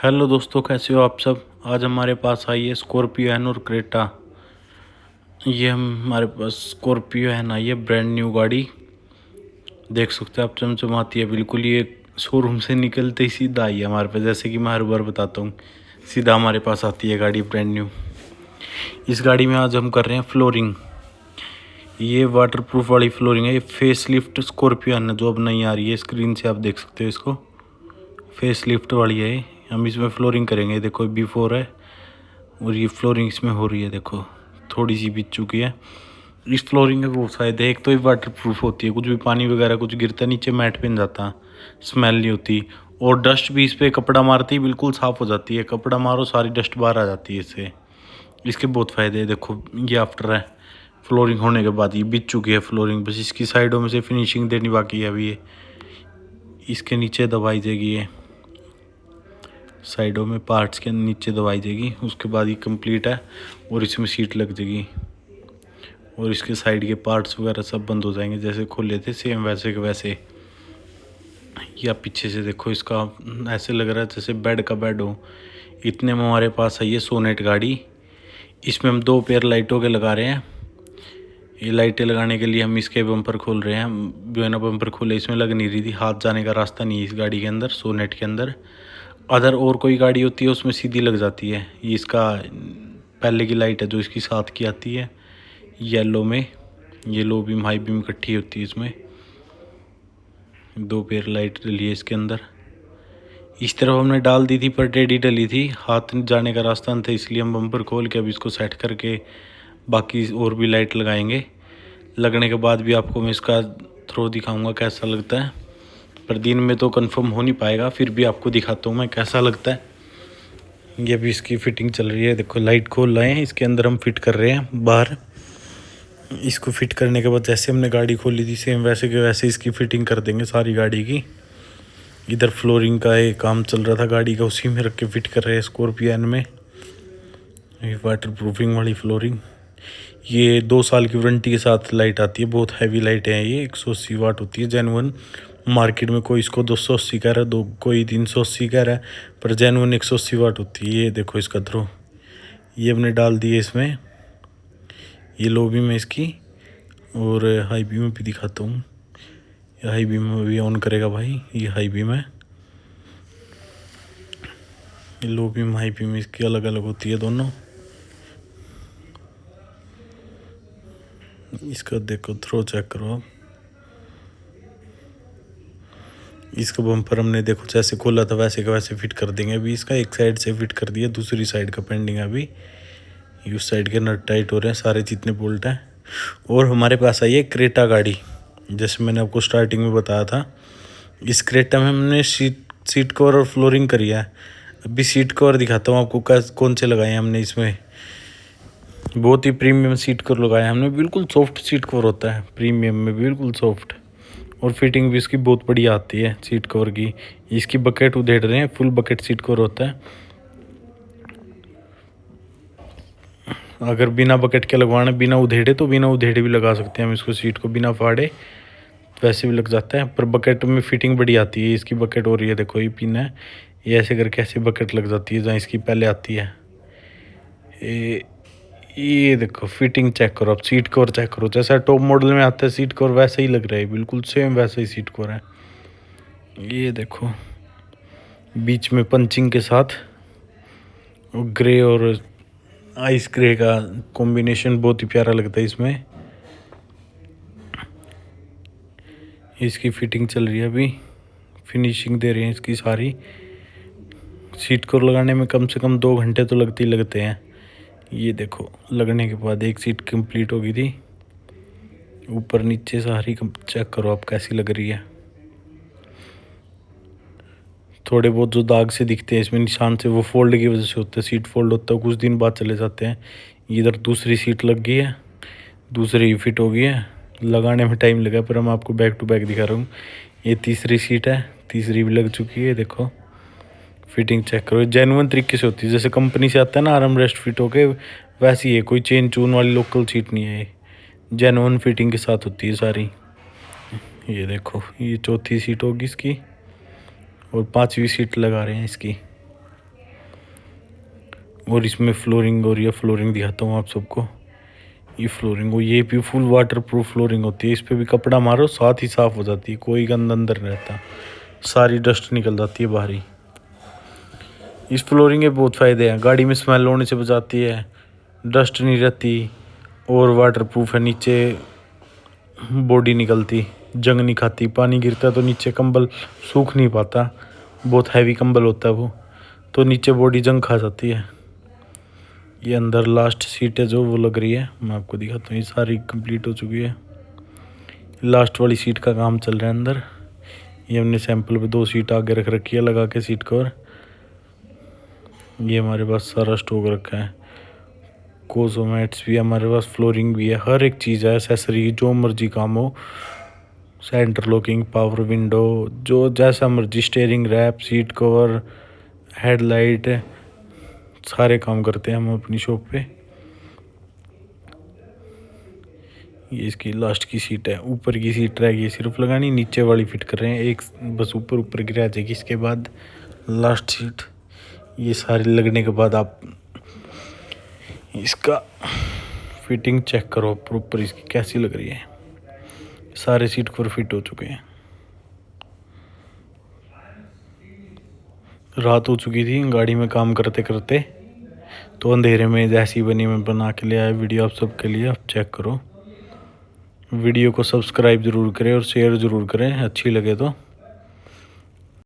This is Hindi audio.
हेलो दोस्तों, कैसे हो आप सब। आज हमारे पास आई है स्कॉर्पियो एन और क्रेटा। ये हमारे पास स्कॉर्पियो एन आई है, ब्रांड न्यू गाड़ी। देख सकते हैं आप, चमचमाती है बिल्कुल। ये शोरूम से निकलते ही सीधा आई है हमारे पास, जैसे कि मैं हर बार बताता हूँ, सीधा हमारे पास आती है गाड़ी ब्रांड न्यू। इस गाड़ी में आज हम कर रहे हैं फ्लोरिंग। ये वाटर प्रूफ वाली फ्लोरिंग है। ये फेस लिफ्ट स्कॉर्पियो एन है जो अब नहीं आ रही है, स्क्रीन से आप देख सकते हो इसको। फेस लिफ्ट वाली है ये। हम इसमें फ्लोरिंग करेंगे। देखो बिफोर है और ये फ्लोरिंग इसमें हो रही है। देखो थोड़ी सी बीत चुकी है। इस फ्लोरिंग में वो फायदे, एक तो ये वाटर प्रूफ होती है, कुछ भी पानी वगैरह कुछ गिरता नीचे मैट पे नहीं जाता, स्मेल नहीं होती। और डस्ट भी इस पर कपड़ा मारते ही बिल्कुल साफ़ हो जाती है। कपड़ा मारो सारी डस्ट बाहर आ जाती है इससे। इसके बहुत फ़ायदे हैं। देखो ये आफ्टर है फ्लोरिंग होने के बाद, ये बीत चुकी है फ्लोरिंग, बस इसकी साइडों में से फिनिशिंग देनी बाकी है अभी। ये इसके नीचे दबाई जाएगी, ये साइडों में पार्ट्स के नीचे दबाई जाएगी, उसके बाद ये कंप्लीट है। और इसमें सीट लग जाएगी और इसके साइड के पार्ट्स वगैरह सब बंद हो जाएंगे, जैसे खोले थे सेम वैसे के वैसे। या पीछे से देखो इसका ऐसे लग रहा है जैसे बेड का बेड हो। इतने में हमारे पास है ये सोनेट गाड़ी। इसमें हम 2 पेयर लाइटों के लगा रहे हैं। ये लाइटें लगाने के लिए हम इसके बम्पर खोल रहे हैं। बिना बम्पर खोले इसमें लग नहीं रही थी, हाथ जाने का रास्ता नहीं है इस गाड़ी के अंदर, सोनेट के अंदर। अदर और कोई गाड़ी होती है उसमें सीधी लग जाती है। ये इसका पहले की लाइट है जो इसकी साथ की आती है येलो में। ये लो बीम हाई बीम इकट्ठी होती है इसमें। 2 पेयर लाइट डली है इसके अंदर। इस तरफ हमने डाल दी थी पर टेढ़ी डली थी, हाथ जाने का रास्ता नहीं था, इसलिए हम बम्पर खोल के अब इसको सेट करके बाकी और भी लाइट लगाएंगे। लगने के बाद भी आपको मैं इसका थ्रो दिखाऊंगा कैसा लगता है, पर दिन में तो कंफर्म हो नहीं पाएगा, फिर भी आपको दिखाता हूँ मैं कैसा लगता है। ये भी इसकी फिटिंग चल रही है। देखो लाइट खोल रहे हैं, इसके अंदर हम फिट कर रहे हैं बाहर। इसको फिट करने के बाद जैसे हमने गाड़ी खोली थी सेम वैसे के वैसे इसकी फिटिंग कर देंगे सारी गाड़ी की। इधर फ्लोरिंग का एक काम चल रहा था गाड़ी का, उसी में रख के फिट कर रहे हैं स्कॉर्पियो एन में। ये वाटर प्रूफिंग वाली फ्लोरिंग। ये 2 साल की वारंटी के साथ लाइट आती है। बहुत हैवी लाइट है ये, 180 वाट होती है जेनुअन। मार्केट में कोई इसको 280 कह रहा है, दो कोई 380 कह रहा है, पर जेनुअन 180 वाट होती है। ये देखो इसका थ्रो ये हमने डाल दिए इसमें। ये लो बीम है इसकी, और हाई बीम भी दिखाता हूँ। ये हाई बीम में भी ऑन करेगा भाई, ये हाई बीम है। ये लो बीम हाई बीम इसकी अलग अलग होती है दोनों। इसका देखो थ्रो चेक करो आप। इसका बम्पर हमने देखो जैसे खोला था वैसे का वैसे फिट कर देंगे। अभी इसका एक साइड से फिट कर दिया, दूसरी साइड का पेंडिंग है अभी। उस साइड के नट टाइट हो रहे हैं सारे जितने बोल्ट हैं। और हमारे पास आई है क्रेटा गाड़ी, जैसे मैंने आपको स्टार्टिंग में बताया था। इस क्रेटा में हमने सीट कवर और फ्लोरिंग करी है। अभी सीट कवर दिखाता हूँ आपको कौन से लगाए हैं हमने इसमें। बहुत ही प्रीमियम सीट कवर लगाया है हमने, बिल्कुल सॉफ्ट सीट कवर होता है प्रीमियम में, बिल्कुल सॉफ्ट। और फिटिंग भी इसकी बहुत बढ़िया आती है सीट कवर की। इसकी बकेट उधेड़ रहे हैं, फुल बकेट सीट कवर होता है। अगर बिना बकेट के लगवाना, बिना उधेड़े, तो बिना उधेड़े भी लगा सकते हैं हम इसको, सीट को बिना फाड़े वैसे भी लग जाता है। पर बकेट में फिटिंग बड़ी आती है। इसकी बकेट हो रही है, देखो ये पिन है, ये ऐसे करके ऐसे बकेट लग जाती है जहाँ इसकी पहले आती है। ये देखो फिटिंग चेक करो, अब सीट कवर चेक करो, जैसा टॉप मॉडल में आता है सीट कवर वैसे ही लग रहा है, बिल्कुल सेम वैसे ही सीट कवर है। ये देखो बीच में पंचिंग के साथ ग्रे और आइस ग्रे का कॉम्बिनेशन बहुत ही प्यारा लगता है इसमें। इसकी फिटिंग चल रही है अभी, फिनिशिंग दे रहे हैं इसकी सारी। सीट को लगाने में कम से कम 2 घंटे तो लगते ही लगते हैं। ये देखो लगने के बाद एक सीट कंप्लीट हो गई थी। ऊपर नीचे सारी चेक करो आप कैसी लग रही है। थोड़े बहुत जो दाग से दिखते हैं इसमें निशान से, वो फोल्ड की वजह से होते हैं। सीट फोल्ड होता है कुछ दिन बाद चले जाते हैं। इधर दूसरी सीट लग गई है, दूसरी फिट हो गई है। लगाने में टाइम लगा पर मैं आपको बैक टू बैक दिखा रहा हूँ। ये तीसरी सीट है, तीसरी भी लग चुकी है। देखो फिटिंग चेक करो, जेन्युइन तरीके से होती है, जैसे कंपनी से आता है ना आर्म रेस्ट फिट होके, वैसी है। कोई चेन चून वाली लोकल सीट नहीं है ये, जेन्युइन फिटिंग के साथ होती है सारी। ये देखो ये चौथी सीट होगी इसकी, और 5वीं सीट लगा रहे हैं इसकी। और इसमें फ्लोरिंग हो रही है, फ्लोरिंग दिखाता हूँ आप सबको। ये फ्लोरिंग हो, ये भी फुल वाटर प्रूफ फ्लोरिंग होती है। इस पर भी कपड़ा मारो साथ ही साफ़ हो जाती है, कोई गंद अंदर नहीं रहता, सारी डस्ट निकल जाती है बाहर ही। इस फ्लोरिंग के बहुत फ़ायदे हैं, गाड़ी में स्मेल होने से बचाती है, डस्ट नहीं रहती, और वाटर प्रूफ है। नीचे बॉडी निकलती, जंग नहीं खाती, पानी गिरता है तो नीचे कंबल सूख नहीं पाता, बहुत हैवी कंबल होता है वो, तो नीचे बॉडी जंग खा जाती है। ये अंदर लास्ट सीट है जो वो लग रही है, मैं आपको दिखाता हूँ। ये सारी कंप्लीट हो चुकी है, लास्ट वाली सीट का काम चल रहा है अंदर। ये हमने सैंपल पे 2 सीट आगे रख रखी है लगा के सीट कवर। ये हमारे पास सारा स्टॉक रखा है, कोजोमैट्स भी हमारे पास, फ्लोरिंग भी है, हर एक चीज़ है, एसेसरी जो मर्जी काम हो, सेंटर लॉकिंग, पावर विंडो, जो जैसा मर्जी, steering wrap, seat cover, headlight, सारे काम करते हैं हम अपनी शॉप पे। ये इसकी लास्ट की सीट है, ऊपर की सीट रह गई सिर्फ लगानी, नीचे वाली फिट कर रहे हैं, एक बस ऊपर की रह जाएगी इसके बाद लास्ट सीट। ये सारे लगने के बाद आप इसका फिटिंग चेक करो प्रॉपर, इसकी कैसी लग रही है। सारे सीट पर फिट हो चुके हैं। रात हो चुकी थी गाड़ी में काम करते करते, तो अंधेरे में जैसी बनी मैं बना के ले आया वीडियो आप सबके लिए, आप चेक करो। वीडियो को सब्सक्राइब ज़रूर करें और शेयर ज़रूर करें अच्छी लगे तो।